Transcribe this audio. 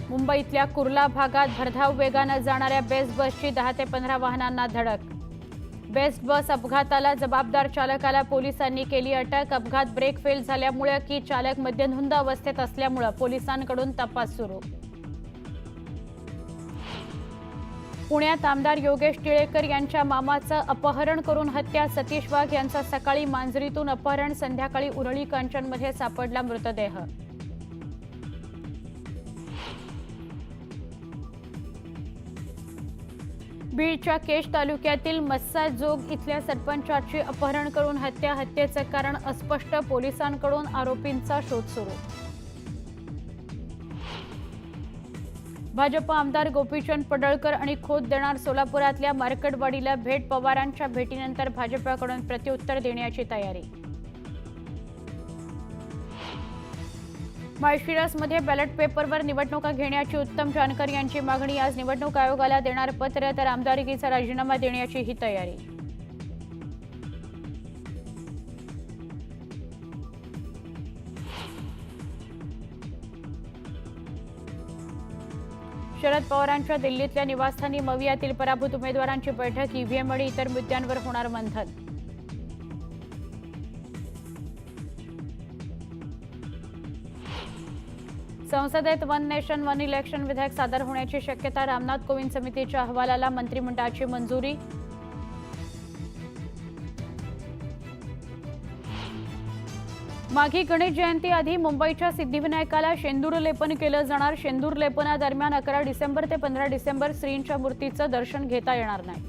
मुंबईतल्या कुर्ला भागात भरधाव वेगाने जाणाऱ्या बेस्ट बसची 10 ते 15 वाहनांना धडक। बेस्ट बस अपघाताला जबाबदार चालकाला पोलिसांनी केली अटक। अपघात ब्रेक फेल झाल्यामुळे की चालक मद्यधुंद अवस्थेत असल्यामुळे पोलिसांकडून तपास सुरू। पुण्यात आमदार योगेश टिळेकर यांच्या मामाचं अपहरण करून हत्या। सतीश वाघ यांचा सकाळी मांजरीतून अपहरण, संध्याकाळी उरळी कांचनमध्ये सापडला मृतदेह। बीडच्या केश तालुक्यातील मस्साजोग इथल्या सरपंचाची अपहरण करून हत्या। हत्येचे कारण अस्पष्ट, पोलिसांकडून आरोपींचा शोध सुरू। भाजप आमदार गोपीचंद पडळकर आणि खोत देणार सोलापुरातल्या मार्केटवाडीला भेट। पवारांच्या भेटीनंतर भाजपकडून प्रत्युत्तर देण्याची तयारी। माळशिरसमध्ये बॅलेट पेपरवर निवडणुका घेण्याची उत्तम जानकर यांची मागणी। आज निवडणूक आयोगाला देणार पत्र, तर आमदारकीचा राजीनामा देण्याची ही तयारी। शरद पवारांच्या दिल्लीतल्या निवासस्थानी मवियातील पराभूत उमेदवारांची बैठक। ईव्हीएम आणि इतर मुद्द्यांवर होणार मंथन। संसदेत वन नेशन वन इलेक्शन विधेयक सादर होण्याची शक्यता। रामनाथ कोविंद समितीच्या अहवालाला मंत्रिमंडळाची मंजुरी। माघी गणेश जयंती आधी मुंबईच्या सिद्धिविनायकाला शेंदूर लेपन केलं जाणार। शेंदूर लेपनादरम्यान 11 डिसेंबर ते 15 डिसेंबर श्रींच्या मूर्तीचं दर्शन घेता येणार नाही।